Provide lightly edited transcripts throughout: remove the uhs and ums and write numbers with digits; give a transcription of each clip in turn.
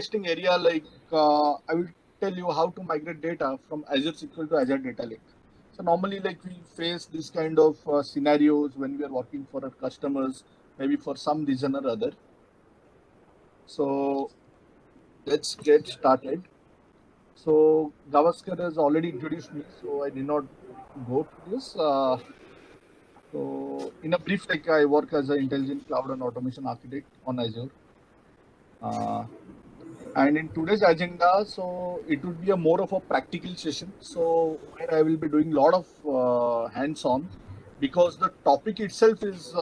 interesting area. I will tell you how to migrate data from Azure SQL to Azure Data Lake. So normally, like we face this kind of scenarios when we are working for our customers, maybe for some reason or other. So let's get started. So Gavaskar has already introduced me, so I did not go to this. So in a brief, like I work as an intelligent cloud and automation architect on Azure. Uh, And in today's agenda, so it would be a more of a practical session. So where I will be doing a lot of hands-on because the topic itself is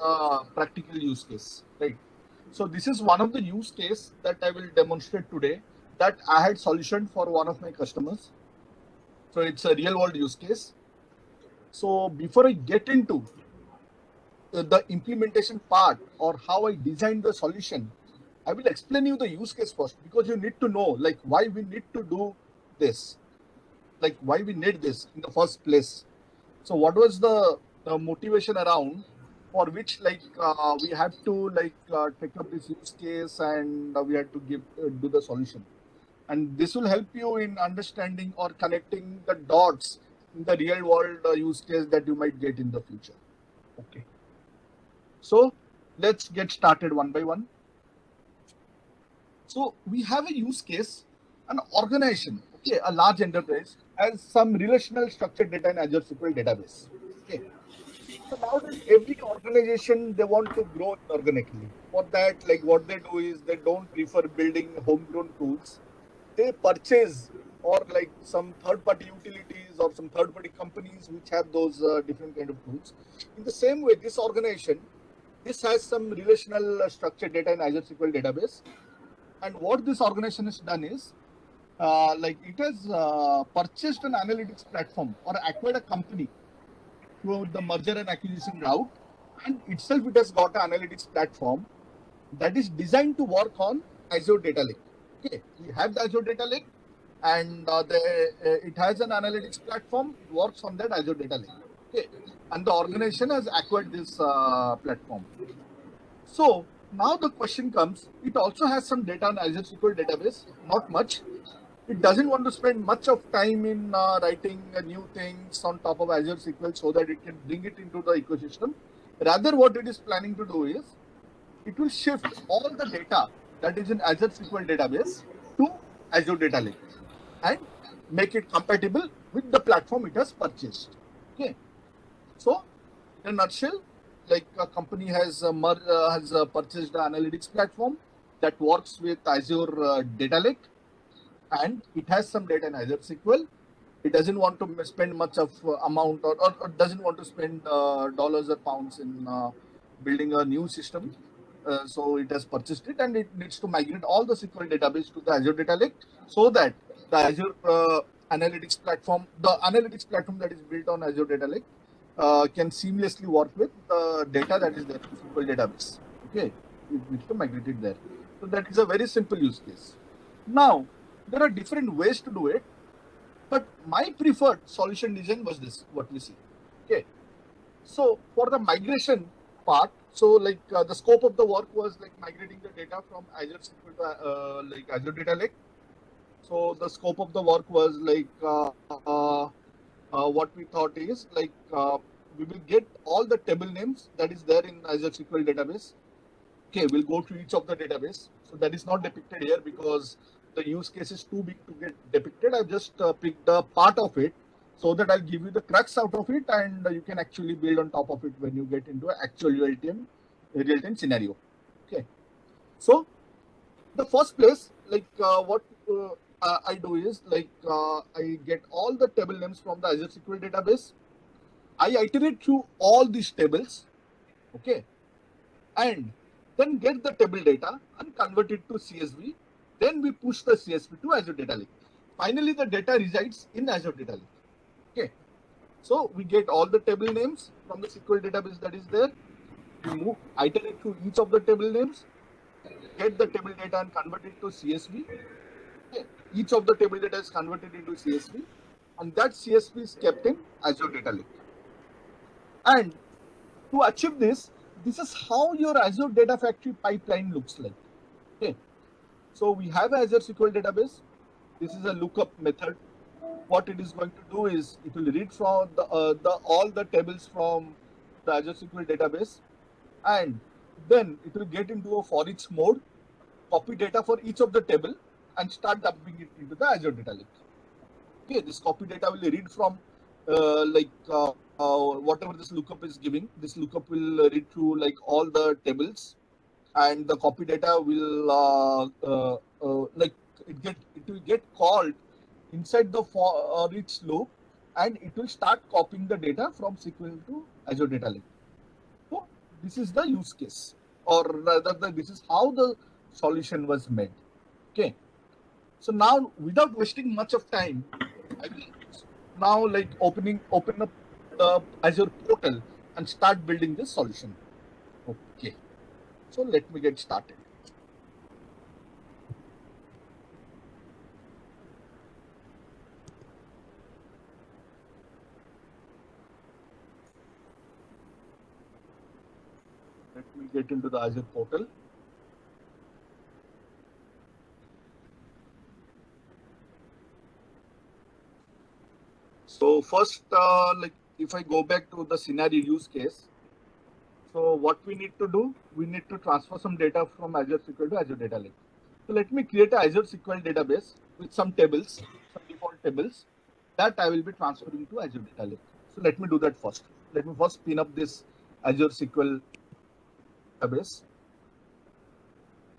practical use case, right? So this is one of the use case that I will demonstrate today that I had solution for one of my customers. So it's a real world use case. So before I get into the implementation part or how I designed the solution, I will explain you the use case first because you need to know like why we need to do this, like why we need this in the first place. So what was the motivation around for which we have to take up this use case and we had to give do the solution. And this will help you in understanding or connecting the dots in the real world use case that you might get in the future. Okay. So let's get started one by one. So we have a use case, an organization, okay, a large enterprise has some relational structured data in Azure SQL database. Okay. So nowadays every organization they want to grow organically. For that, like what they do is they don't prefer building homegrown tools. They purchase or like some third-party utilities or some third-party companies which have those different kind of tools. In the same way, this organization, this has some relational structured data in Azure SQL database. And what this organization has done is, it has purchased an analytics platform or acquired a company through the merger and acquisition route, and itself it has got an analytics platform that is designed to work on Azure Data Lake. Okay, we have the Azure Data Lake, and it has an analytics platform. It works on that Azure Data Lake. Okay, and the organization has acquired this platform. So now the question comes, it also has some data on Azure SQL database, not much. It doesn't want to spend much of time in writing new things on top of Azure SQL so that it can bring it into the ecosystem. Rather, what it is planning to do is, it will shift all the data that is in Azure SQL database to Azure Data Lake and make it compatible with the platform it has purchased. Okay. So, in a nutshell, like a company has purchased the analytics platform that works with Azure Data Lake, and it has some data in Azure SQL. It doesn't want to spend much of amount or doesn't want to spend dollars or pounds in building a new system. So it has purchased it and it needs to migrate all the SQL database to the Azure Data Lake so that the Azure analytics platform that is built on Azure Data Lake can seamlessly work with the data that is there in SQL database. Okay, it needs to migrate it there. So that is a very simple use case. Now, there are different ways to do it, but my preferred solution design was this, what we see. Okay. So for the migration part, so the scope of the work was like migrating the data from Azure SQL to Azure Data Lake. So the scope of the work was what we thought is we will get all the table names that is there in Azure SQL database. Okay, we'll go to each of the database. So that is not depicted here because the use case is too big to get depicted. I've just picked a part of it so that I'll give you the crux out of it and you can actually build on top of it when you get into an actual real-time scenario. Okay. So the first place, what I do is I get all the table names from the Azure SQL database. I iterate through all these tables. Okay. And then get the table data and convert it to CSV. Then we push the CSV to Azure Data Lake. Finally, the data resides in Azure Data Lake. Okay. So we get all the table names from the SQL database that is there. We iterate through each of the table names, get the table data and convert it to CSV. Okay. Each of the table data is converted into CSV, and that CSV is kept in Azure Data Lake. And to achieve this, this is how your Azure Data Factory pipeline looks like. Okay. So we have Azure SQL database. This is a lookup method. What it is going to do is it will read from all the tables from the Azure SQL database, and then it will get into a for each mode, copy data for each of the table, and start dumping it into the Azure Data Lake. Okay, this copy data will read from whatever this lookup is giving. This lookup will read through like all the tables, and the copy data will it will get called inside the for each loop, and it will start copying the data from SQL to Azure Data Lake. So this is the use case, or rather, this is how the solution was made. Okay. So now, without wasting much of time, I will now open up the Azure portal and start building this solution. Okay. So let me get started. Let me get into the Azure portal. So first, if I go back to the scenario use case, so what we need to do, we need to transfer some data from Azure SQL to Azure Data Lake. So let me create a Azure SQL database with some tables, some default tables that I will be transferring to Azure Data Lake. So let me do that first. Let me first spin up this Azure SQL database.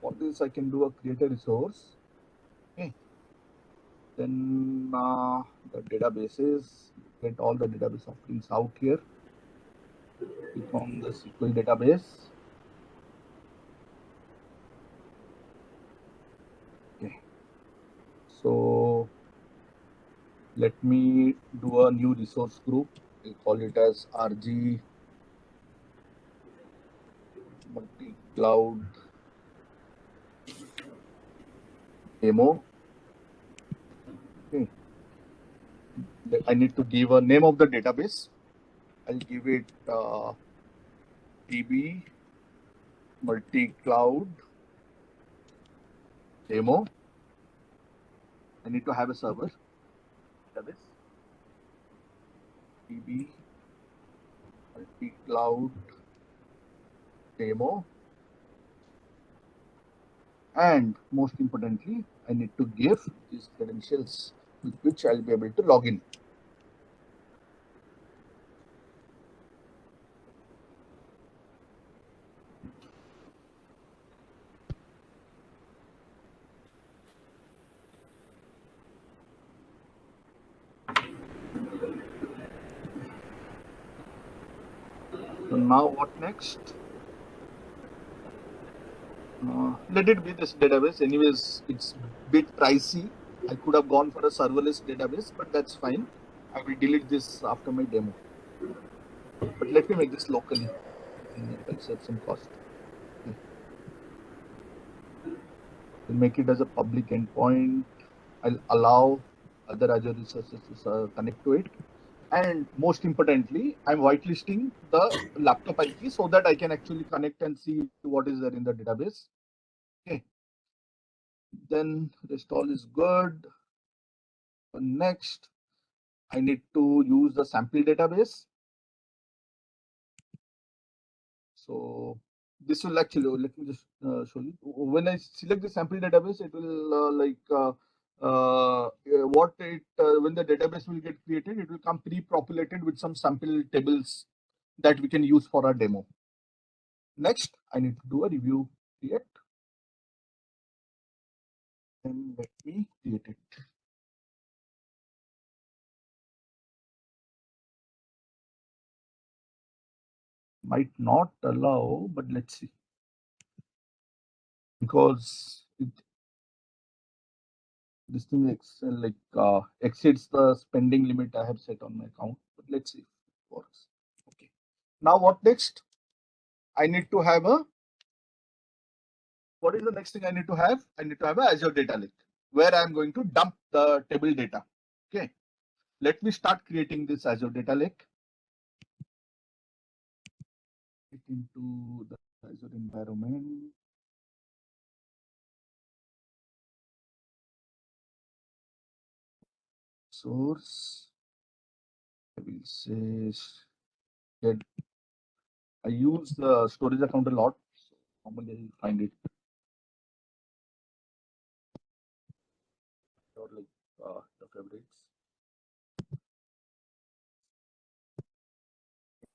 For this, I can do a create a resource. Okay. Then the databases, get all the database offerings out here. Click on the SQL database. Okay. So let me do a new resource group. We'll call it as RG multi-cloud demo. Okay. I need to give a name of the database. I'll give it DB multi-cloud demo. I need to have a server database. DB multi-cloud demo. And most importantly, I need to give these credentials with which I'll be able to log in. So now what next? Let it be this database. Anyways, it's a bit pricey. I could have gone for a serverless database, but that's fine. I will delete this after my demo. But let me make this locally. I'll save some cost. Okay. We'll make it as a public endpoint. I'll allow other Azure resources to connect to it. And most importantly, I'm whitelisting the laptop IP so that I can actually connect and see what is there in the database. Okay. Then rest all is good. Next, I need to use the sample database. So this will actually, let me just show you. When I select the sample database, it will when the database will get created, it will come pre-populated with some sample tables that we can use for our demo. Next, I need to do a review create. And let me create it. Might not allow, but let's see. Because this thing exceeds the spending limit I have set on my account. But let's see if it works. Okay. Now what next? I need to have a. What is the next thing I need to have? I need to have a Azure Data Lake where I'm going to dump the table data. Okay. Let me start creating this Azure Data Lake. Get into the Azure environment. source. I will say that I use the storage account a lot. So normally I find it or like the favorites.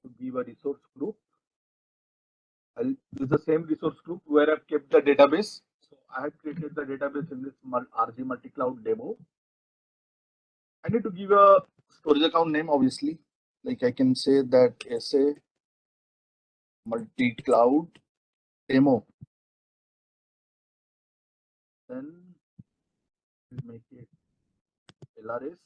To give a resource group, I'll use the same resource group where I've kept the database. So I have created the database in this RG multi-cloud demo. I need to give a storage account name, obviously. Like I can say that SA multi-cloud demo. Then we'll make it LRS.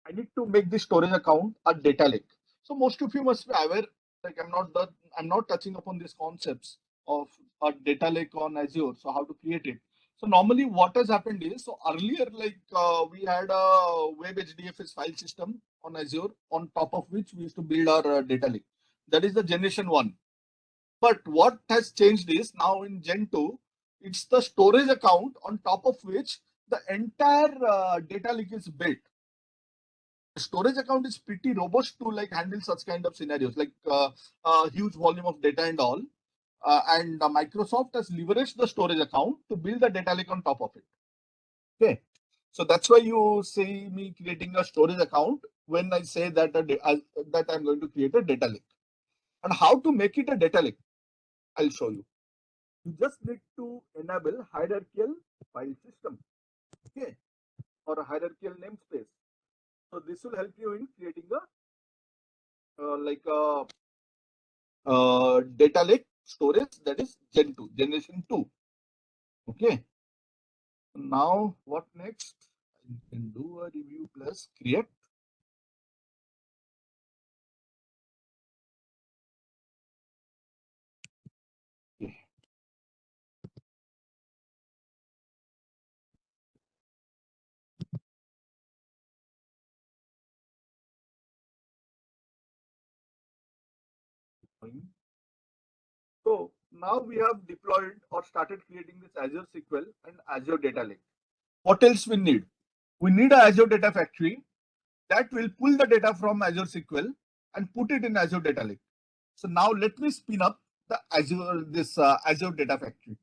I need to make the storage account a data lake. So most of you must be aware, like I'm not touching upon these concepts of a data lake on Azure. So how to create it. So normally what has happened is, so earlier like we had a web HDFS file system on Azure on top of which we used to build our data lake. That is the generation 1. But what has changed is now in Gen 2, it's the storage account on top of which the entire data lake is built. Storage account is pretty robust to like handle such kind of scenarios like huge volume of data and all. And Microsoft has leveraged the storage account to build the data lake on top of it. Okay, so that's why you see me creating a storage account when I say that that I'm going to create a data lake. And how to make it a data lake, I'll show you. You just need to enable hierarchical file system, okay, or a hierarchical namespace. So this will help you in creating a like a data lake storage that is Gen 2, generation 2. Okay. Now what next? You can do a review plus create. Okay. So now we have deployed or started creating this Azure SQL and Azure Data Lake. What else we need? We need a Azure Data Factory that will pull the data from Azure SQL and put it in Azure Data Lake. So now let me spin up the Azure Data Factory.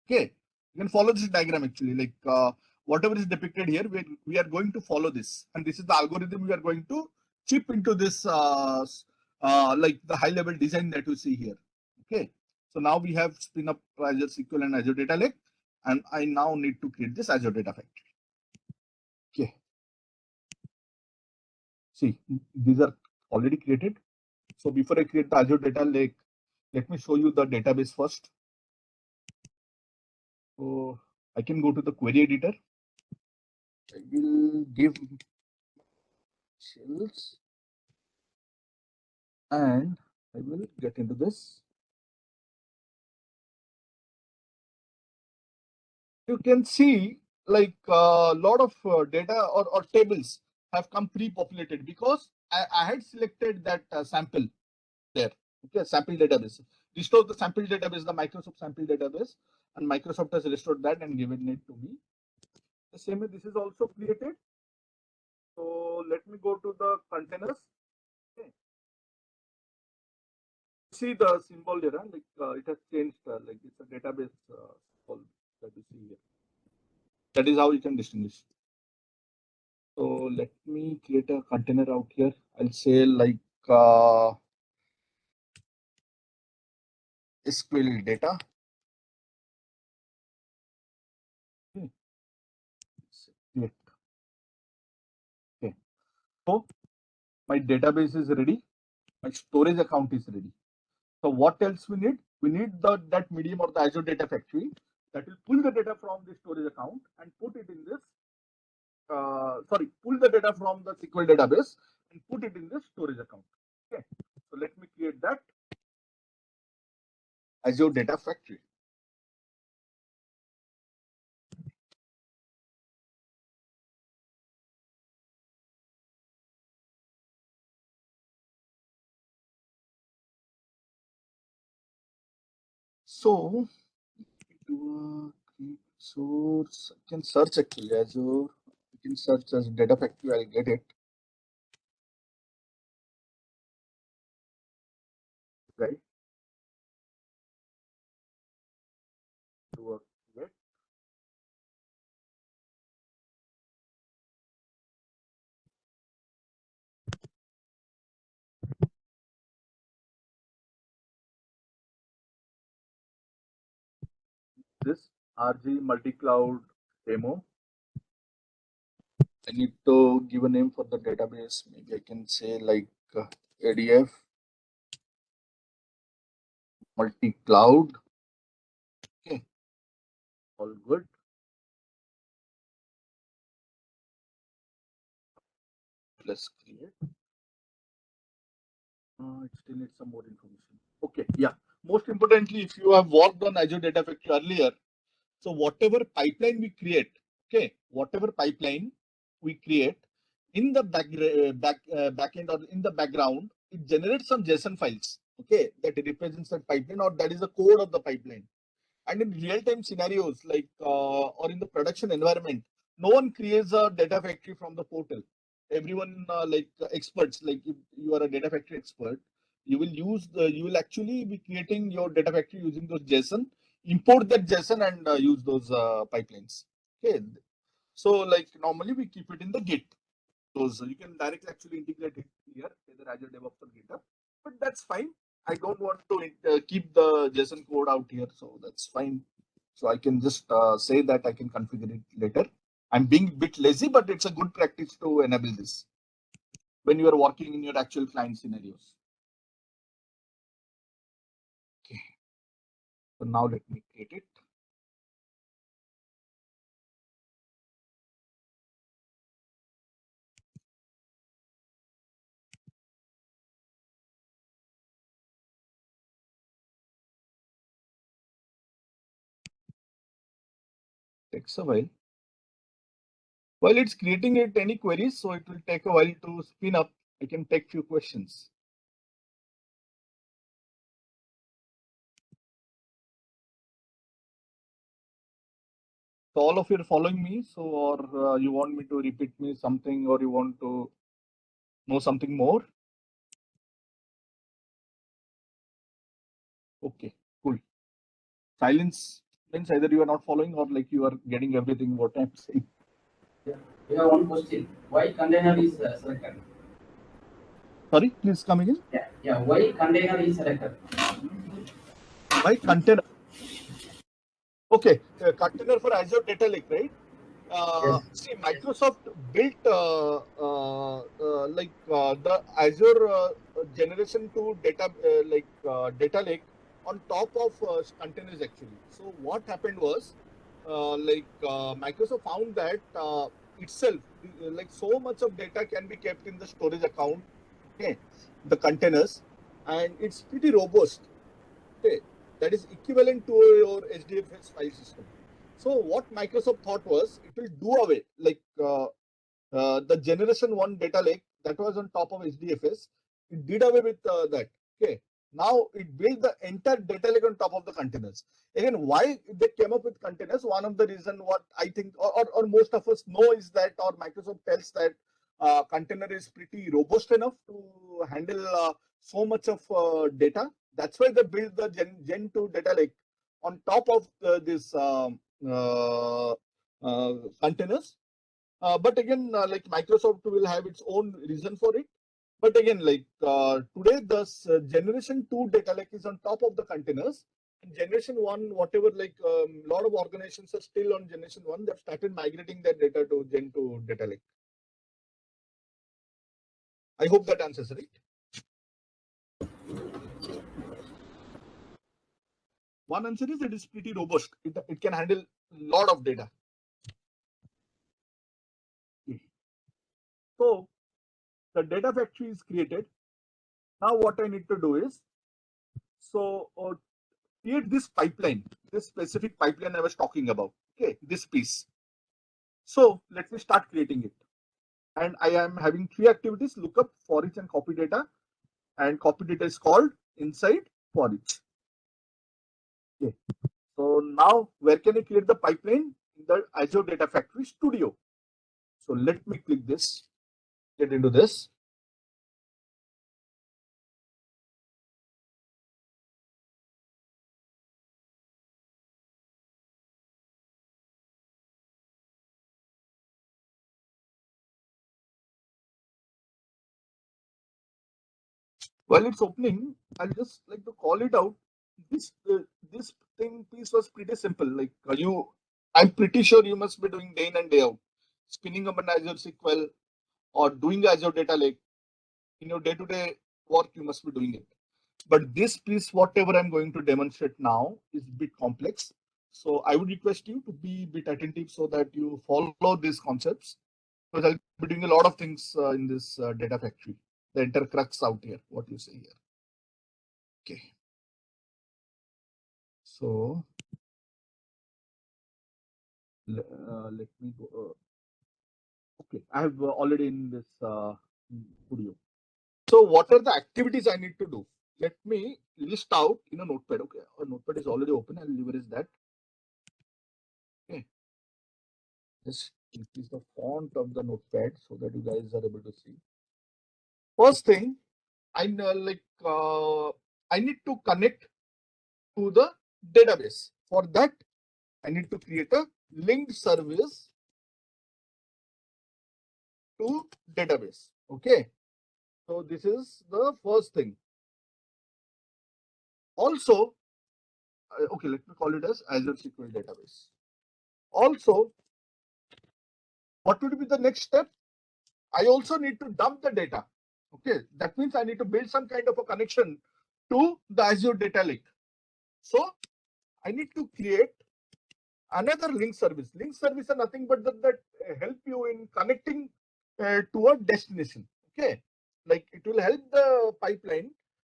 Okay, you can follow this diagram actually. Like whatever is depicted here, we are going to follow this, and this is the algorithm we are going to chip into this like the high level design that you see here. Okay, so now we have spin up Azure SQL and Azure Data Lake, and I now need to create this Azure Data Factory. Okay, see these are already created. So before I create the Azure Data Lake, let me show you the database first. So I can go to the query editor. I will give shells and I will get into this. You can see like a lot of data or tables have come pre-populated because I had selected that sample there. Okay, sample database. Restore the sample database, the Microsoft sample database, and Microsoft has restored that and given it to me. The same way this is also created. So let me go to the containers. Okay. See the symbol here, like it has changed, like it's a database symbol that you see here. That is how you can distinguish. So let me create a container out here. I'll say like SQL data. Okay. Okay. Okay. So my database is ready. My storage account is ready. So what else we need? We need that medium or the Azure Data Factory that will pull the data from the storage account and put it in this. Pull the data from the SQL database and put it in the storage account. Okay. So let me create that Azure Data Factory. So do a create source. I can search actually Azure. You can search as Data Factory, I'll get it. Right. To get. This RG multi-cloud demo. I need to give a name for the database. Maybe I can say like ADF multi-cloud. Okay, all good. Let's create. It still needs some more information. Okay, yeah. Most importantly, if you have worked on Azure Data Factory earlier, so whatever pipeline we create, okay, whatever pipeline we create in the backend or in the background, it generates some JSON files, okay, that represents that pipeline or that is the code of the pipeline. And in real-time scenarios, like or in the production environment, no one creates a data factory from the portal. Everyone, experts, like if you are a data factory expert, you will actually be creating your data factory using those JSON, import that JSON and use those pipelines. Okay, so like normally we keep it in the Git. Those you can directly actually integrate it here, either Azure DevOps or GitHub, but that's fine. I don't want to keep the JSON code out here, so that's fine. So I can just say that I can configure it later. I'm being a bit lazy, but it's a good practice to enable this when you are working in your actual client scenarios. Okay. So now let me create it. Takes a while. While it's creating it, any queries, so it will take a while to spin up. I can take few questions. So all of you are following me. So, or you want me to repeat me something, or you want to know something more? Okay, cool. Silence means either you are not following or like you are getting everything what I'm saying. Yeah. We have one question. Why container is selected? Sorry, please come again. Yeah. Why container is selected? Why container? Okay, container for Azure Data Lake, right? Yes. See, Microsoft built the Azure Generation 2 data lake on top of containers actually. So what happened was, Microsoft found that itself, like so much of data can be kept in the storage account, okay, the containers, and it's pretty robust. Okay, that is equivalent to your HDFS file system. So what Microsoft thought was it will do away the generation 1 data lake that was on top of HDFS. It did away with that. Okay. Now it built the entire data lake on top of the containers. Again, why they came up with containers? One of the reason what I think, or most of us know is that, or Microsoft tells that container is pretty robust enough to handle so much of data. That's why they built the Gen 2 data lake on top of this containers. But again, like Microsoft will have its own reason for it. But again, today, the generation 2 data lake is on top of the containers. And generation 1, whatever, a lot of organizations are still on generation 1. They've started migrating their data to Gen 2 data lake. I hope that answers it. One answer is it is pretty robust. It can handle a lot of data. So the data factory is created. Now what I need to do is, create this pipeline, this specific pipeline I was talking about. Okay, this piece. So let me start creating it. And I am having three activities: lookup, for each, and copy data. And copy data is called inside for each. Okay. So now where can I create the pipeline? In the Azure Data Factory Studio. So let me click this, get into this. While it's opening, I'll just like to call it out. This thing piece was pretty simple. Like I'm pretty sure you must be doing day in and day out, spinning up an Azure SQL or doing Azure Data Lake in your day-to-day work. You must be doing it. But this piece, whatever I'm going to demonstrate now, is a bit complex. So I would request you to be a bit attentive so that you follow these concepts. Because I'll be doing a lot of things in this data factory. The entire crux out here, what you say here. Okay. So let me go. Okay, I have already in this studio. So what are the activities I need to do? Let me list out in a notepad. Okay, a notepad is already open. I'll leverage that. Okay, just increase the font of the notepad so that you guys are able to see. First thing, I know, I need to connect to the database. For that, I need to create a linked service to database. Okay, so this is the first thing. Also, okay, let me call it as Azure SQL database. Also, what would be the next step? I also need to dump the data. Okay, that means I need to build some kind of a connection to the Azure Data Lake. So I need to create another link service. Link service are nothing but that help you in connecting to a destination. Okay, like it will help the pipeline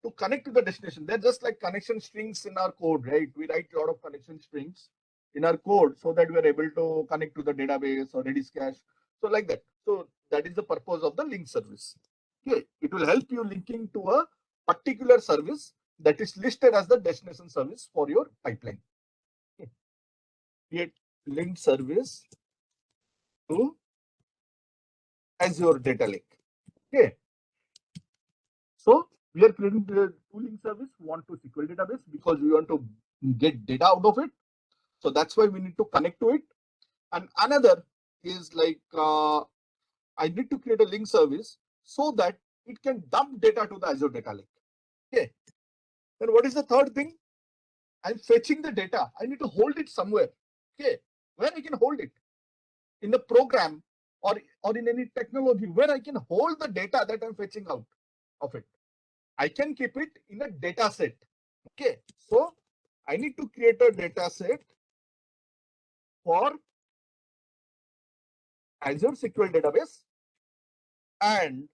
to connect to the destination. They're just like connection strings in our code, right? We write a lot of connection strings in our code so that we are able to connect to the database or Redis cache. So like that. So that is the purpose of the link service. Okay, it will help you linking to a particular service that is listed as the destination service for your pipeline. Okay. Create link service to Azure Data Lake. Okay. So we are creating the tooling service. We want to SQL database because we want to get data out of it. So that's why we need to connect to it. And another is like I need to create a link service so that it can dump data to the Azure Data Lake. Okay. Then what is the third thing? I'm fetching the data. I need to hold it somewhere. Okay. Where I can hold it? In the program or in any technology where I can hold the data that I'm fetching out of it. I can keep it in a data set. Okay, so I need to create a data set for Azure SQL database, and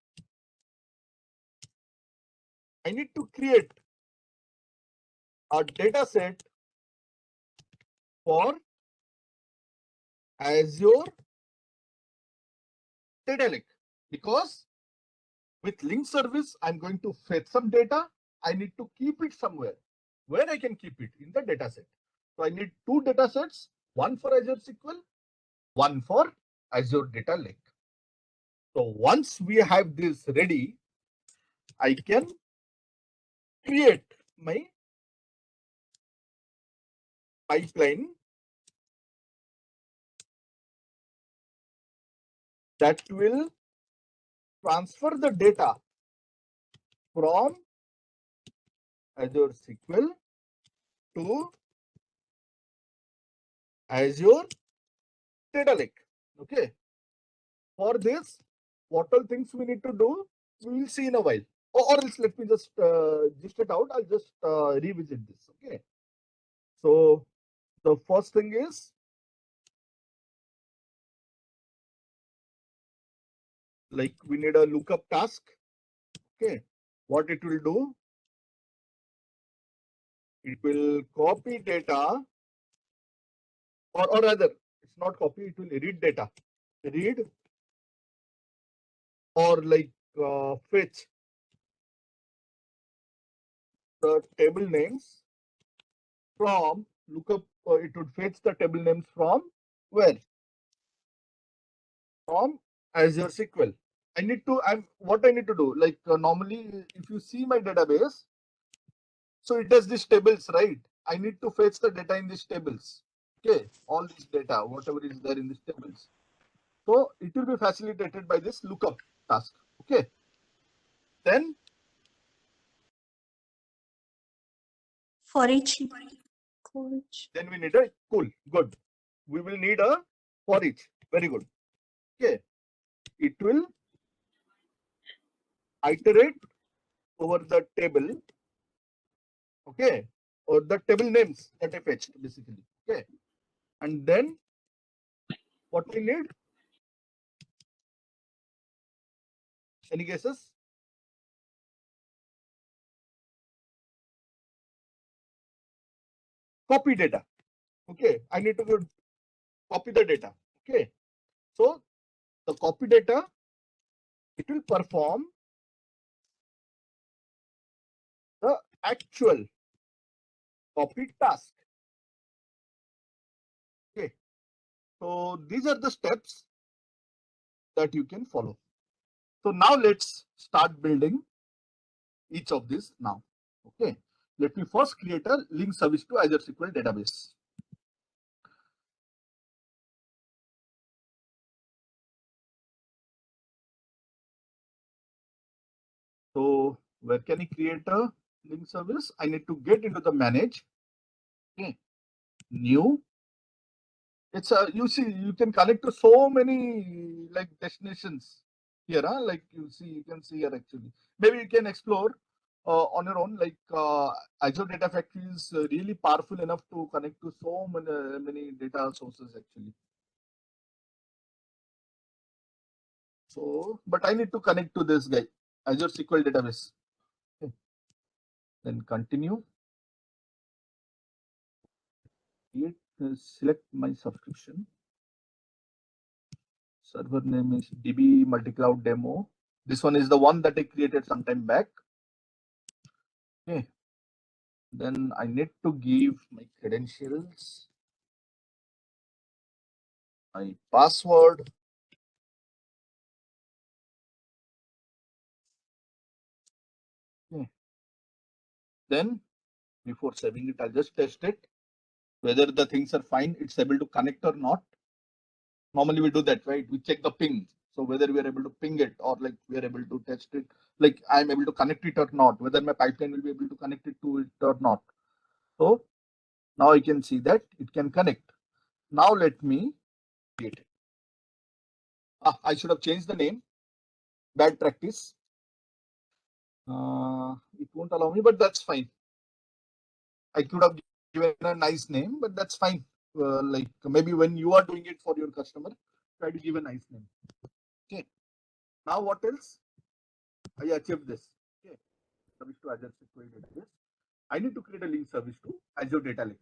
I need to create a data set for Azure Data Lake, because with link service, I'm going to fetch some data. I need to keep it somewhere where I can keep it in the data set. So I need two data sets, one for Azure SQL, one for Azure Data Lake. So once we have this ready, I can create my pipeline that will transfer the data from Azure SQL to Azure Data Lake. Okay. For this, what all things we need to do, we will see in a while. Or else let me just gist it out. I'll just revisit this. Okay. So the first thing is like we need a lookup task. Okay. What it will do, it will copy data, or rather, it's not copy, it will read data. Read or like fetch the table names from lookup. It would fetch the table names from where? From Azure SQL. What I need to do, like normally, if you see my database, so it has these tables, right? I need to fetch the data in these tables. Okay, all this data, whatever is there in these tables. So it will be facilitated by this lookup task. Okay. Then For each. For each. then we need a cool. Good. We will need a for each. Very good. Okay. It will iterate over the table. Okay. Or the table names that I fetched basically. Okay. And then what we need? Any guesses? Copy data. Okay. I need to go copy the data. Okay. So the copy data, it will perform the actual copy task. Okay. So these are the steps that you can follow. So now let's start building each of these now. Okay. Let me first create a link service to Azure SQL database. So where can I create a link service? I need to get into the manage. Okay. New. It's a, you see, you can connect to so many like destinations here. Like you can see here actually. Maybe you can explore on your own. Like Azure Data Factory is really powerful enough to connect to so many data sources actually. So, but I need to connect to this guy, Azure SQL database. Okay. Then continue. Select my subscription. Server name is DB multi-cloud demo. This one is the one that I created some time back. Okay. Then I need to give my credentials, my password. Okay. Then before saving it, I'll just test it whether the things are fine. It's able to connect or not. Normally we do that, right? We check the ping. So whether we are able to ping it or like we are able to test it, like I'm able to connect it or not, whether my pipeline will be able to connect it to it or not. So now I can see that it can connect. Now let me create it. I should have changed the name. Bad practice. It won't allow me, but that's fine. I could have given a nice name, but that's fine. Like maybe when you are doing it for your customer, try to give a nice name. Okay. Now what else? I achieved this. Okay. Service to Azure SQL database. I need to create a link service to Azure Data Lake.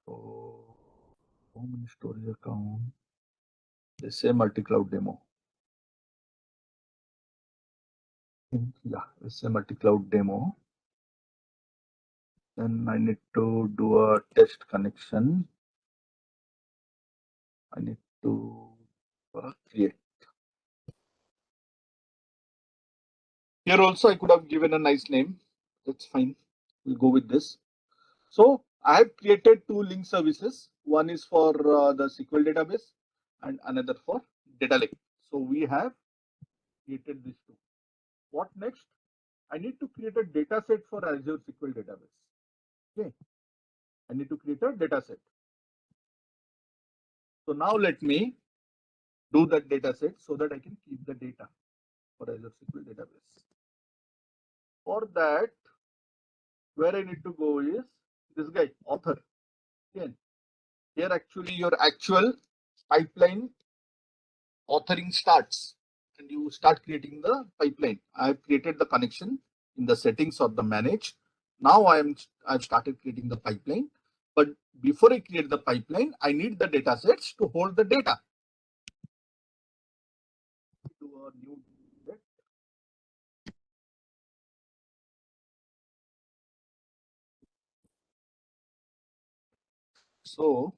So, home and storage account. Let's say multi-cloud demo. Yeah, let's say multi-cloud demo. Then I need to do a test connection. I need to create. Here also I could have given a nice name. That's fine. We'll go with this. So I have created two link services. One is for the SQL database and another for Data Lake. So we have created these two. What next? I need to create a data set for Azure SQL database. Okay. I need to create a data set. So now let me do that data set so that I can keep the data for Azure SQL database. For that, where I need to go is this guy, author. Again, here actually your actual pipeline authoring starts and you start creating the pipeline. I have created the connection in the settings of the manage. Now I've started creating the pipeline. But before I create the pipeline, I need the data sets to hold the data. Do a new bit. So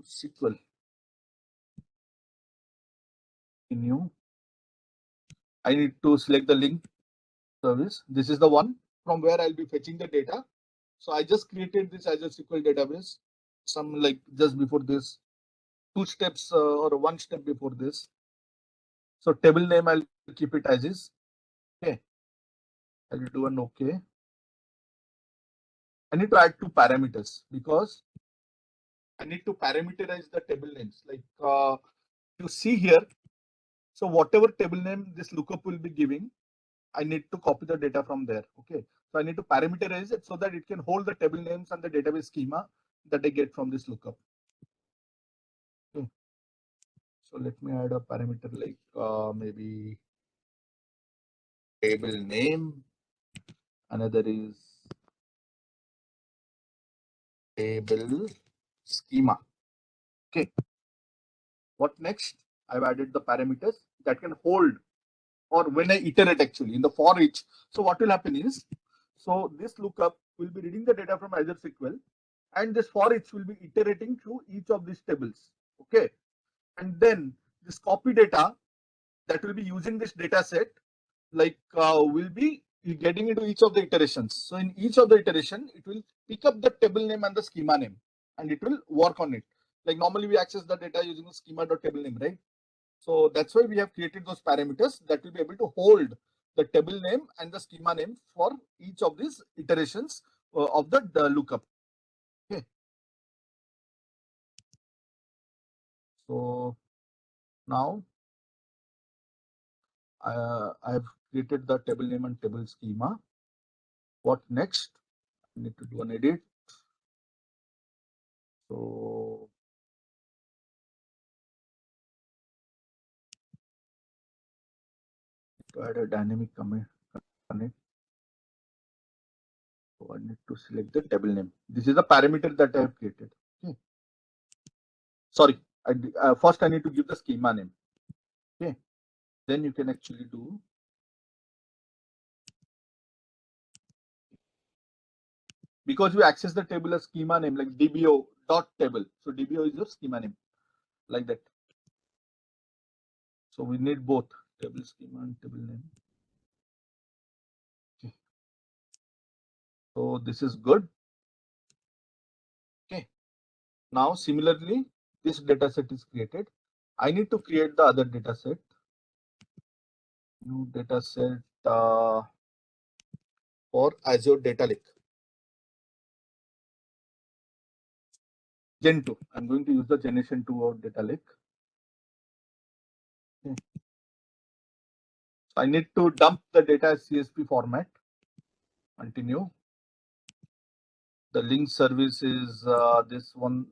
SQL new. I need to select the link service. This is the one from where I'll be fetching the data. So I just created this Azure SQL database. Some like just before this, 2 steps or 1 step before this. So table name I'll keep it as is. Okay, I will do an OK. I need to add 2 parameters because I need to parameterize the table names. Like you see here. So whatever table name this lookup will be giving, I need to copy the data from there. Okay, so I need to parameterize it so that it can hold the table names and the database schema that I get from this lookup. Okay. So let me add a parameter like maybe table name. Another is table schema. Okay. What next? I've added the parameters that can hold, or when I iterate actually in the for each. So what will happen is, so this lookup will be reading the data from Azure SQL, and this for each will be iterating through each of these tables. Okay, and then this copy data that will be using this data set, like will be getting into each of the iterations. So in each of the iteration, it will pick up the table name and the schema name, and it will work on it. Like normally we access the data using the schema.table name, right? So that's why we have created those parameters that will be able to hold the table name and the schema name for each of these iterations of the lookup. Okay. So now I have created the table name and table schema. What next? I need to do an edit. So to add a dynamic comment. So I need to select the table name. This is the parameter that I have created. Okay. Sorry, first I need to give the schema name. Okay. Then you can actually do because we access the table as schema name like dbo dot table. So dbo is your schema name like that. So we need both table schema and table name. Okay. So this is good. Okay. Now similarly, this data set is created. I need to create the other data set. New data set for Azure Data Lake. Gen 2. I'm going to use the generation 2 of Data Lake. Okay. So I need to dump the data as CSV format. Continue. The link service is this one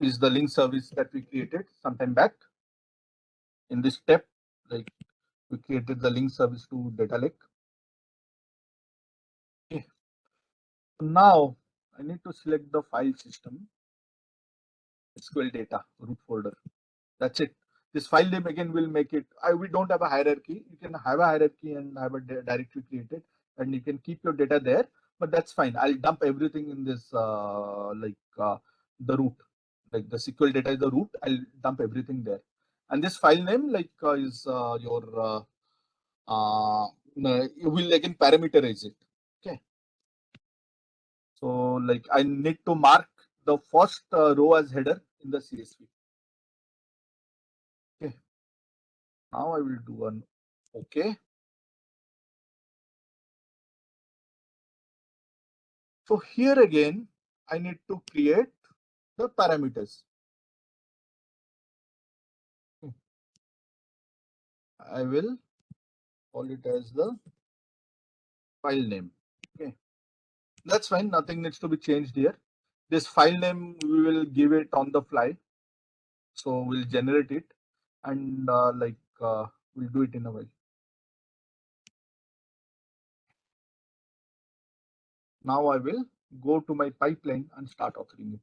is the link service that we created sometime back. In this step, like we created the link service to Data Lake. Okay. Now I need to select the file system, SQL data root folder. That's it. This file name again will make it. We don't have a hierarchy. You can have a hierarchy and have a directory created, and you can keep your data there. But that's fine. I'll dump everything in this the root. Like the SQL data is the root. I'll dump everything there. And this file name is your you will again parameterize it. Okay. So like I need to mark the first row as header in the CSV. Okay. Now I will do an OK. So here again, I need to create the parameters. I will call it as the file name. Okay, that's fine. Nothing needs to be changed here. This file name we will give it on the fly. So we'll generate it and we'll do it in a while. Now I will go to my pipeline and start authoring it.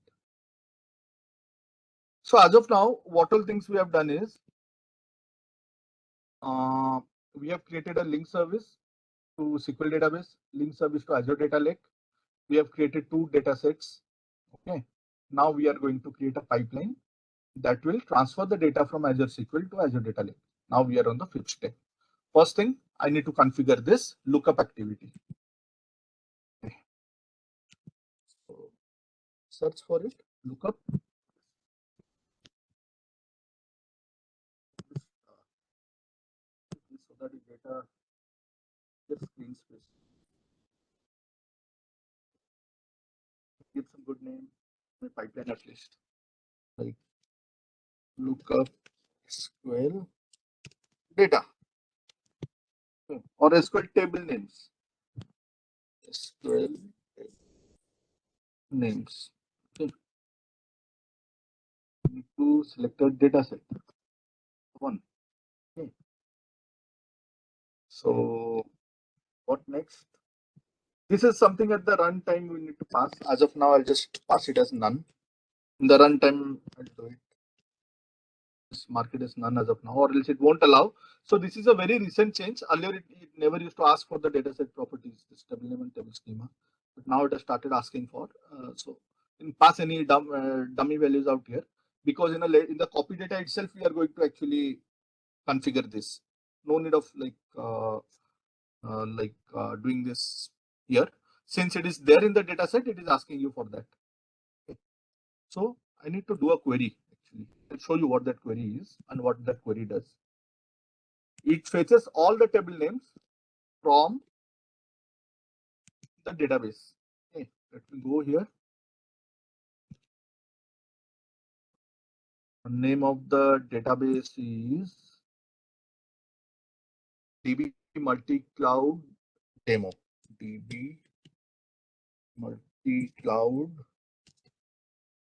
So as of now, what all things we have done is we have created a link service to SQL database, link service to Azure Data Lake. We have created 2 data sets. Okay. Now we are going to create a pipeline that will transfer the data from Azure SQL to Azure Data Lake. Now we are on the 5th step. First thing, I need to configure this lookup activity. Okay. So search for it, lookup. So that is data just screen space. Give some good name, my pipeline at least. Like lookup SQL data. Okay. Or SQL table names. SQL names. Okay. Need to select a data set. One. Okay. So what next? This is something at the runtime we need to pass. As of now, I'll just pass it as none. In the runtime, I'll do it. Just mark it as none as of now, or else it won't allow. So this is a very recent change. Earlier, it never used to ask for the dataset properties, this table name and table schema. But now it has started asking for. So you can pass any dummy values out here, because in the copy data itself, we are going to actually configure this. No need of doing this here. Since it is there in the data set, it is asking you for that. Okay. So I need to do a query actually. I'll show you what that query is and what that query does. It fetches all the table names from the database. Okay, let me go here. The name of the database is DB multi-cloud demo. DB multi-cloud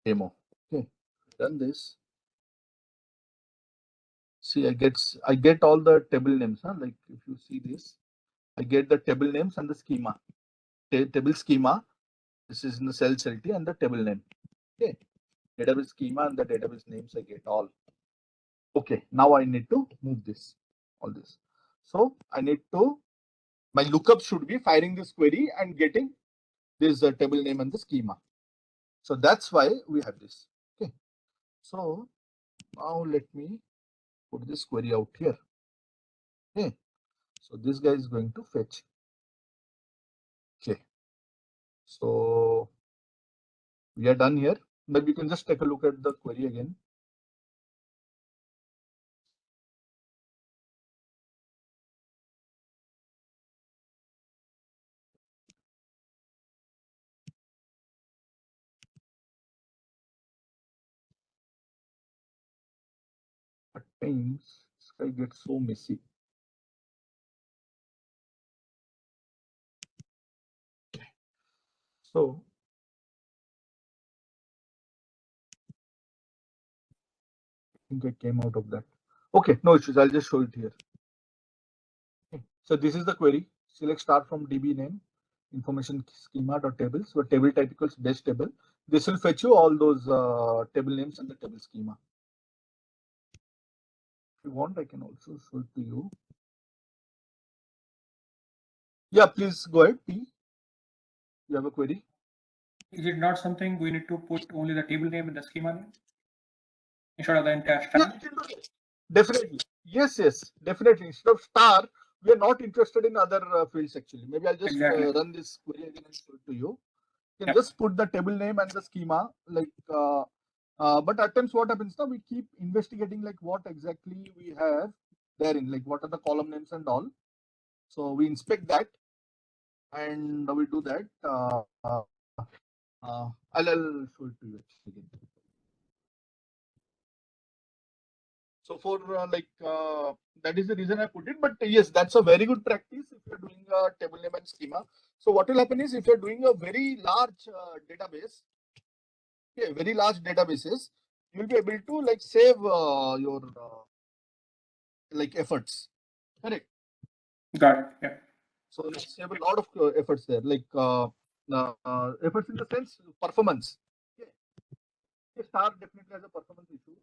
demo. Okay, done this. See, I get all the table names. Like if you see this, I get the table names and the schema. Table schema. This is in the cell CLT and the table name. Okay, database schema and the database names I get all. Okay, now I need to move this, all this. So I need to, my lookup should be firing this query and getting this table name and the schema. So that's why we have this. Okay, so now let me put this query out here. Okay, so this guy is going to fetch. Okay, so we are done here. Maybe you can just take a look at the query again. At times, this guy gets so messy. So I think I came out of that. Okay, no issues. I'll just show it here. Okay. So this is the query. Select start from DB name, information schema dot tables. So table type equals base table. This will fetch you all those table names and the table schema. If you want, I can also show it to you. Yeah, please go ahead. P. You have a query? Is it not something we need to put only the table name and the schema name instead of the entire star? Yeah, definitely. Yes, definitely. Instead of star, we are not interested in other fields actually. Maybe I'll just run this query again and show it to you. You can just put the table name and the schema. But at times what happens now, we keep investigating like what exactly we have therein, like what are the column names and all. So we inspect that and we do that. I'll show it to you again. So for that is the reason I put it. But yes, that's a very good practice if you're doing a table name and schema. So what will happen is if you're doing a very large database, okay, very large databases, you'll be able to like save your like efforts. Correct. Got it. Yeah. So save a lot of efforts there. efforts in the sense performance. Okay. Star definitely has a performance issue.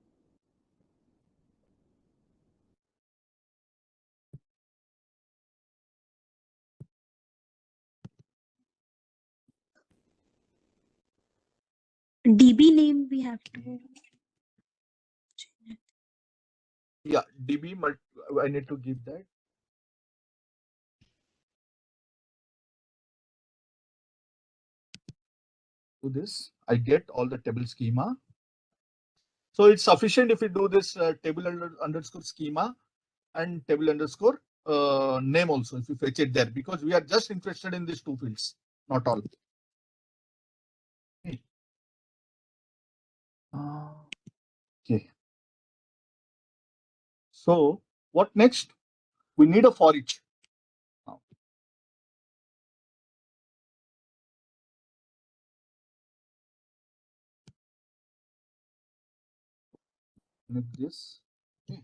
DB name we have to. Yeah, DB. I need to give that. Do this. I get all the table schema. So it's sufficient if we do this table underscore schema and table underscore name also if you fetch it there, because we are just interested in these two fields, not all. Okay. So what next? We need a for each. Now, make this. Okay.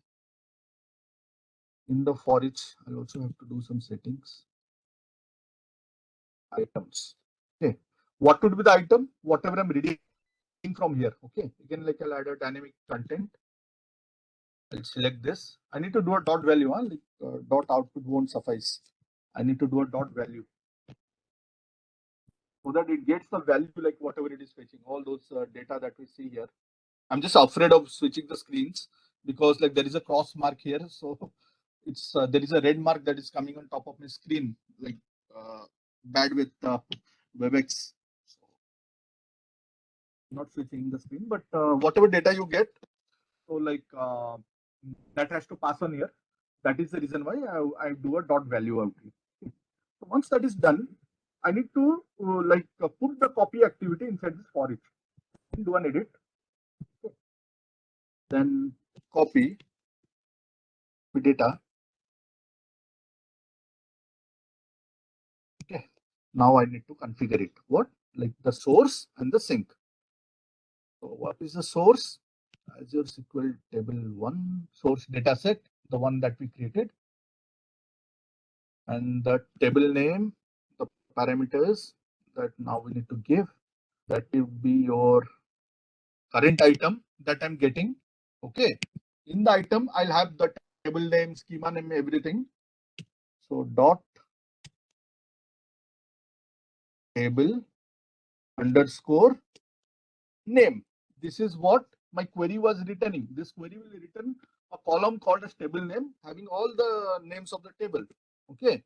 In the for each, I also have to do some settings. Items. Okay. What would be the item? Whatever I'm reading from here. Okay. Again, like I'll add a dynamic content. I'll select this. I need to do a dot value. Like, dot output won't suffice. I need to do a dot value so that it gets the value like whatever it is fetching. All those data that we see here. I'm just afraid of switching the screens because like there is a cross mark here. So it's there is a red mark that is coming on top of my screen, like bad with WebEx. So, not switching the screen, but whatever data you get, so like that has to pass on here. That is the reason why I do a dot value out here. So once that is done, I need to put the copy activity inside this for each. Do an edit, then copy the data. Okay. Now I need to configure it. What? Like the source and the sink. So what is the source? Azure SQL table 1 source data set, the one that we created. And the table name, the parameters that now we need to give. That will be your current item that I'm getting. Okay. In the item, I'll have the table name, schema name, everything. So dot table underscore name. This is what my query was returning. This query will return a column called as table name having all the names of the table. Okay.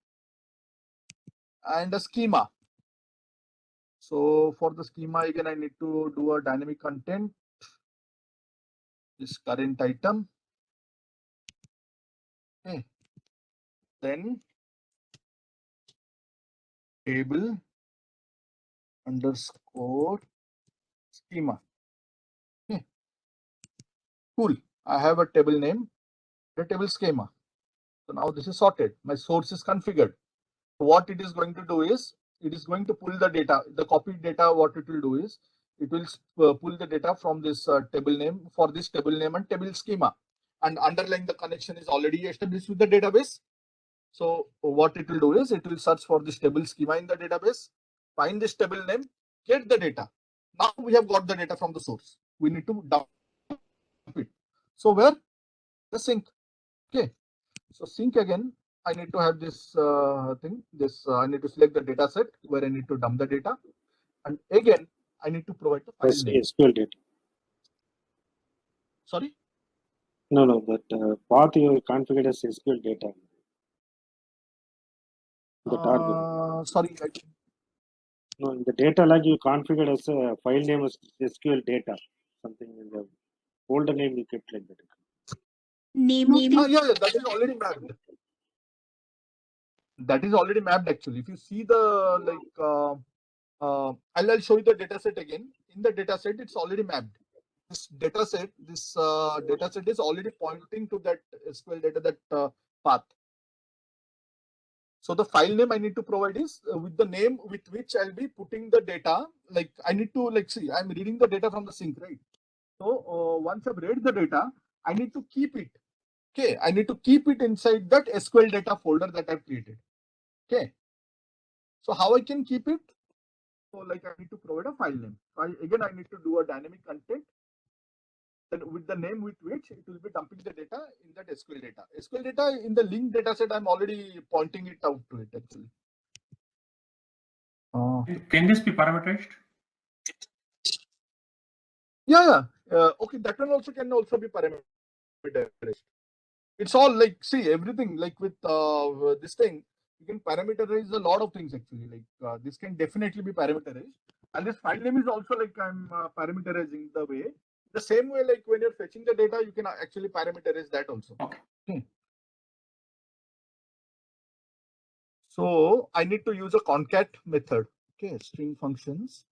And a schema. So for the schema, again, I need to do a dynamic content. This current item. Okay. Then table underscore schema. Okay. Cool. I have a table name, the table schema. So now this is sorted. My source is configured. So what it is going to do is it is going to pull the data, the copied data. What it will do is it will pull the data from this table name for this table name and table schema, and underlying the connection is already established with the database. So what it will do is it will search for this table schema in the database, find this table name, get the data. Now we have got the data from the source. We need to dump it. So where? The sink. Okay. So sink again. I need to have this thing. I need to select the data set where I need to dump the data, and again I need to provide the file name. SQL data. Sorry. No, but path you configured as SQL data. The target. Sorry. No, in the data log you configured as a file name as SQL data. Something in the folder name you kept like that. Name of the. Yeah, that is already mapped. That is already mapped actually. If you see the I'll show you the data set again. In the data set, it's already mapped. This data set is already pointing to that SQL data, that path. So the file name I need to provide is with the name with which I'll be putting the data. Like I need to see, I'm reading the data from the sink, right? So once I've read the data, I need to keep it. Okay, I need to keep it inside that SQL data folder that I've created. Okay. So how I can keep it? So like I need to provide a file name. So again I need to do a dynamic content with the name with which it will be dumping the data in that SQL data. SQL data in the link dataset, I'm already pointing it out to it actually. Can this be parameterized? Yeah. Okay, that one also can also be parameterized. It's all like, see, everything like with this thing, you can parameterize a lot of things actually. Like this can definitely be parameterized, and this file name is also like I'm parameterizing the way. The same way, like when you're fetching the data, you can actually parameterize that also. Okay. So I need to use a concat method. Okay, string functions.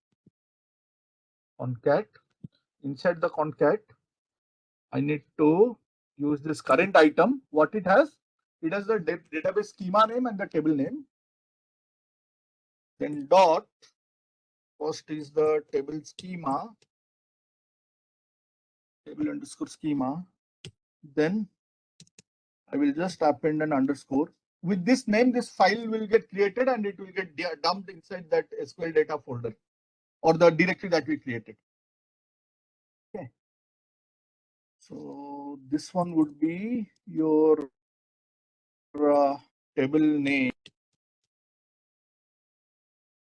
Concat. Inside the concat, I need to use this current item. What it has? It has the database schema name and the table name. Then dot. First is the table schema. Table underscore schema. Then I will just append an underscore. With this name, this file will get created and it will get dumped inside that SQL data folder or the directory that we created. Okay. So this one would be your table name,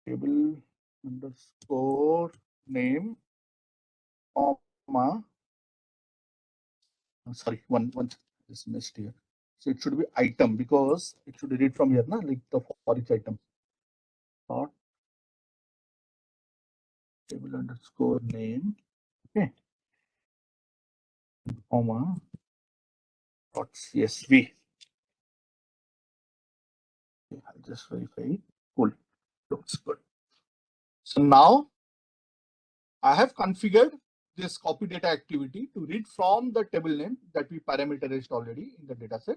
table underscore name, comma. Sorry, one just missed here. So it should be item because it should read from here, na, like the for each item. Dot table underscore name. Okay. Comma. Dot CSV. Okay, I'll just verify it. Cool. Looks good. So now I have configured this copy data activity to read from the table name that we parameterized already in the dataset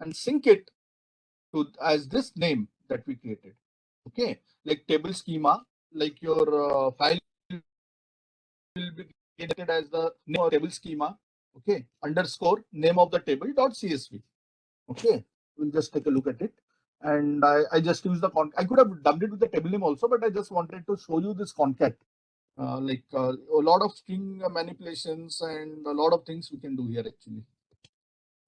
and sync it to as this name that we created. Okay, like table schema, like your file will be created as the name of table schema. Okay, underscore name of the table dot CSV. Okay, we'll just take a look at it. And I just use the I could have dubbed it with the table name also, but I just wanted to show you this concat. A lot of string manipulations and a lot of things we can do here actually.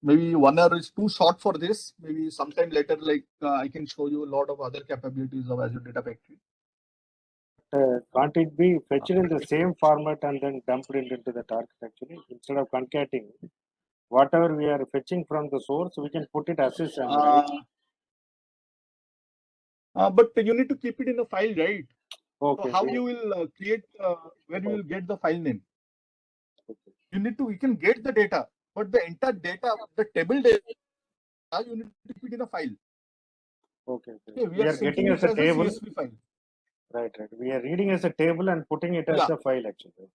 Maybe 1 hour is too short for this. Maybe sometime later, like I can show you a lot of other capabilities of Azure Data Factory. Can't it be fetched in the same format and then dumped it into the architecture instead of concating? Whatever we are fetching from the source, we can put it as is. But you need to keep it in a file, right? Okay. So how you will create where you will get the file name? Okay. You can get the data, but the entire data, the table data, you need to keep it in a file. Okay. We are getting as a table. CSV file. Right. We are reading as a table and putting it as a file actually.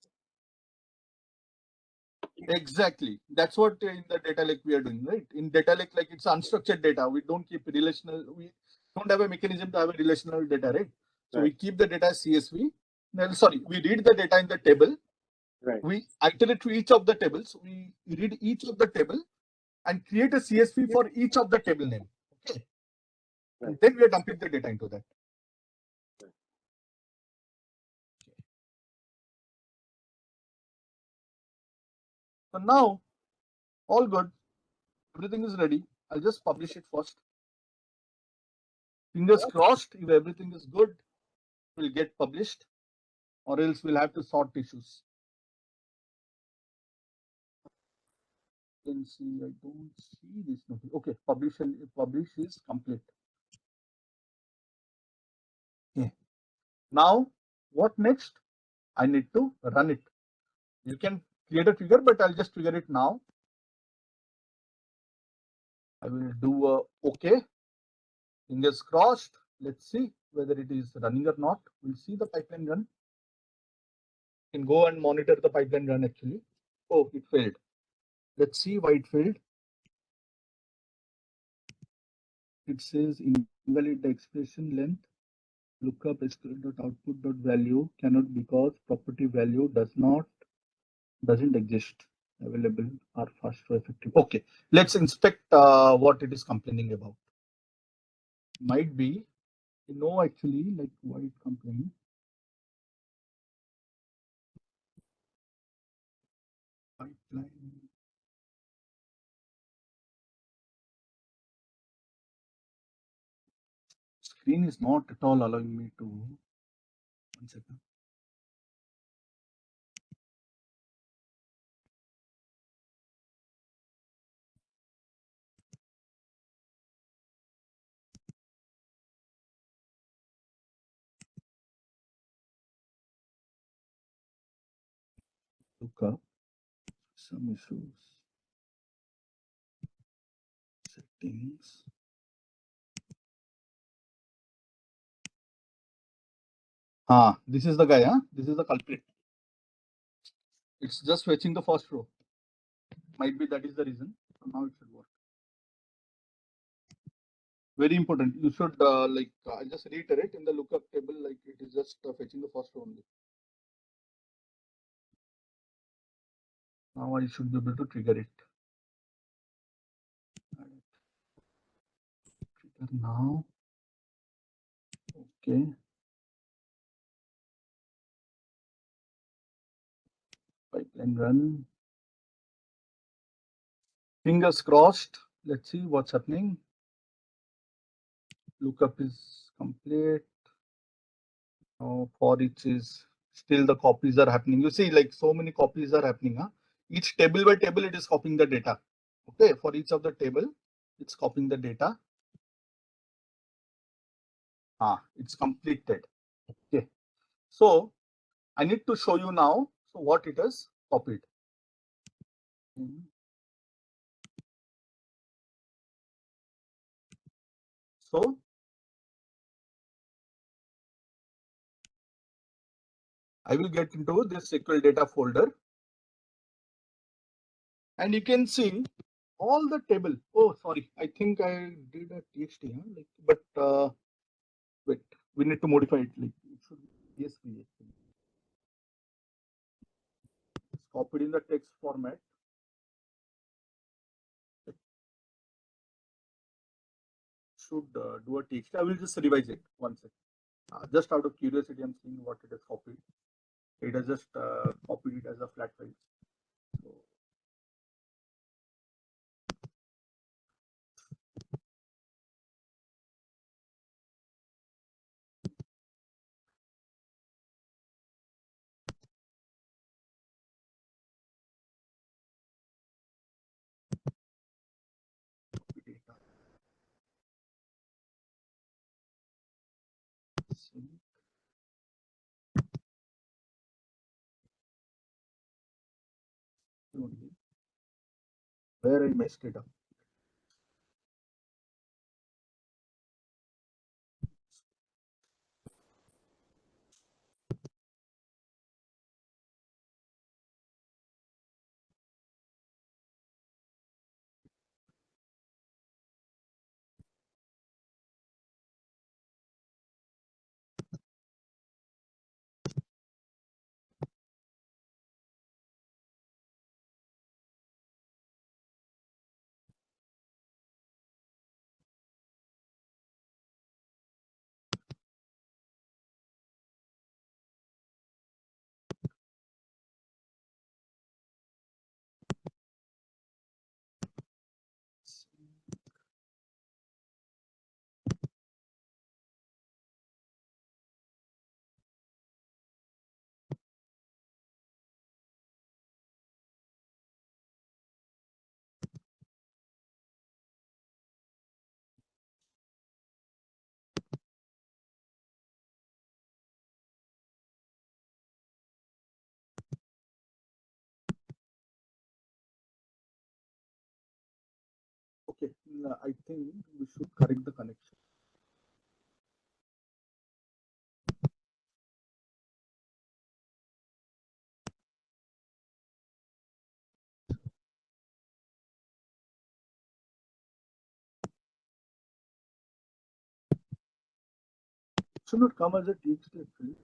Exactly. That's what in the data lake we are doing, right? In data lake, like it's unstructured data. We don't keep relational. We don't have a mechanism to have a relational data, right? So we keep the data as CSV. We read the data in the table. Right. We iterate to each of the tables. We read each of the table and create a CSV for each of the table name. Okay. Right. And then we are dumping the data into that. Right. So now, all good. Everything is ready. I'll just publish it first. Fingers crossed, if everything is good, it will get published, or else we'll have to sort issues. You can see, I don't see this nothing. Okay, publish is complete. Okay. Now, what next? I need to run it. You can create a trigger, but I'll just trigger it now. I will do a OK. Fingers crossed. Let's see whether it is running or not. We'll see the pipeline run. You can go and monitor the pipeline run actually. Oh, it failed. Let's see why it failed. It says invalid expression length. Lookup SQL.output.value cannot because property value doesn't exist. Available are fast or effective. Okay, let's inspect what it is complaining about. Might be, actually, like why it complained. pipeline. Screen is not at all allowing me to. 1 second. Look up some issues. Settings. This is the guy, this is the culprit. It's just fetching the first row. Might be that is the reason. So now it should work. Very important. You should I'll just reiterate in the lookup table, like it is just fetching the first row only. Now I should be able to trigger it. Trigger now. Okay. Pipeline run. Fingers crossed. Let's see what's happening. Lookup is complete. Now for each is still the copies are happening. You see, like so many copies are happening. Each table by table, it is copying the data. Okay, for each of the table, it's copying the data. It's completed. Okay, so I need to show you now. So what it has copied. So I will get into this SQL data folder, and you can see all the table. Oh, sorry, I think I did a TXT, but wait, we need to modify it. Like it should be CSV. It's copied in the text format. It should do a TXT. I will just revise it one second. Just out of curiosity, I'm seeing what it has copied. It has just copied it as a flat file. So data. Only where I messed it up. Okay, I think we should correct the connection. Should not come as a TXT actually.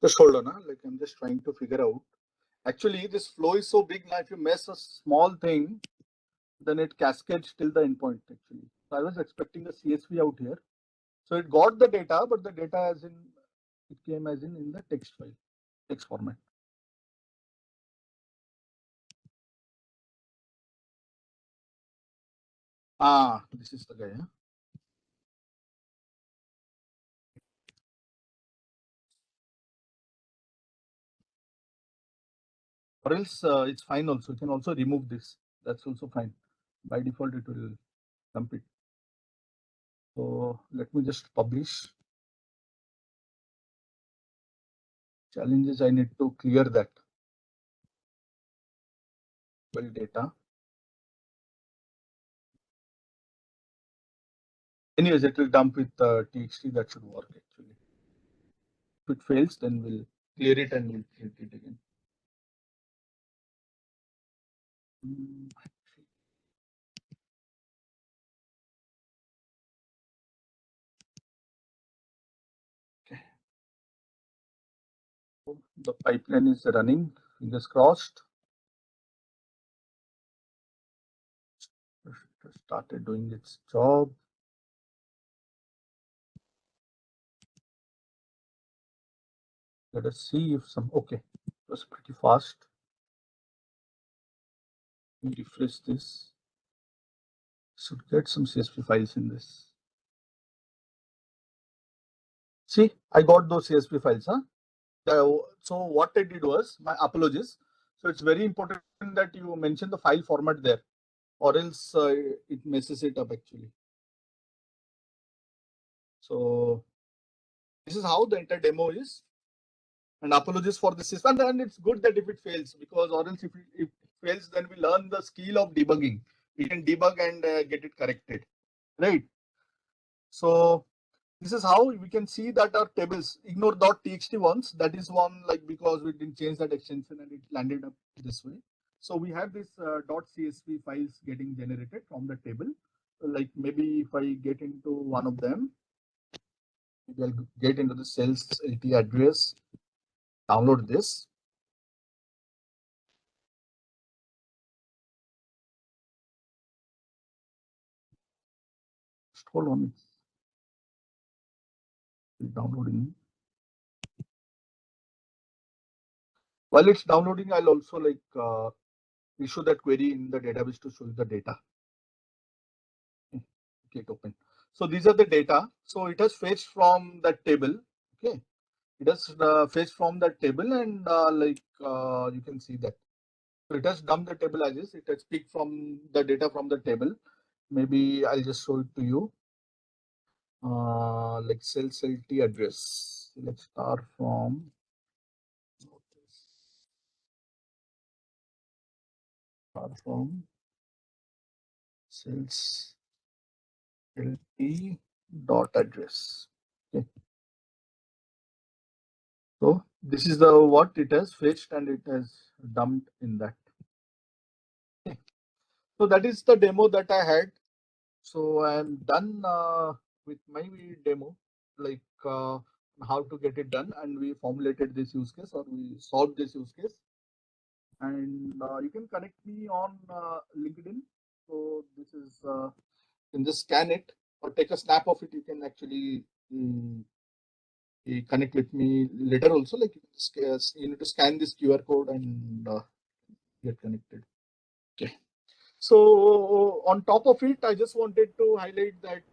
Just hold on, like I'm just trying to figure out. Actually, this flow is so big now. If you mess a small thing, then it cascades till the endpoint. Actually, so I was expecting a CSV out here. So it got the data, but the data as in it came as in the text file, text format. Ah, this is the guy. Huh? Or else it's fine also. You can also remove this. That's also fine. By default, it will dump it. So let me just publish. Challenges, I need to clear that. Well, data. Anyways, it will dump with txt. That should work actually. If it fails, then we'll clear it and we'll create it again. Okay. The pipeline is running. Fingers crossed. It started doing its job. Let us see if some. Okay, it was pretty fast. Let me refresh this. Should get some CSV files in this. See, I got those CSV files, huh? So what I did was, my apologies. So it's very important that you mention the file format there, or else it messes it up actually. So this is how the entire demo is. And apologies for this system. And it's good that if it fails, because or else if it fails, then we learn the skill of debugging. We can debug and get it corrected, right? So this is how we can see that our tables, ignore .txt ones, that is one, like because we didn't change that extension and it landed up this way. So we have this .csv files getting generated from the table. Like maybe if I get into one of them, maybe I'll get into the sales LT address, download this. Just hold on, it's downloading. While it's downloading, I'll also like issue that query in the database to show you the data. Click open. So these are the data. So it has fetched from that table. Okay, it has fetched from that table, and you can see that. So it has dumped the table as is. It has picked from the data from the table. Maybe I'll just show it to you. Like sales LT address. Let's start from. Sales LT dot address. Okay. So this is the what it has fetched and it has dumped in that. Okay. So that is the demo that I had. So I am done with my demo, like how to get it done, and we formulated this use case or we solved this use case. And you can connect me on LinkedIn. So this is you can just scan it or take a snap of it. You can actually connect with me later also. Like you need to scan this QR code and get connected. Okay. So on top of it, I just wanted to highlight that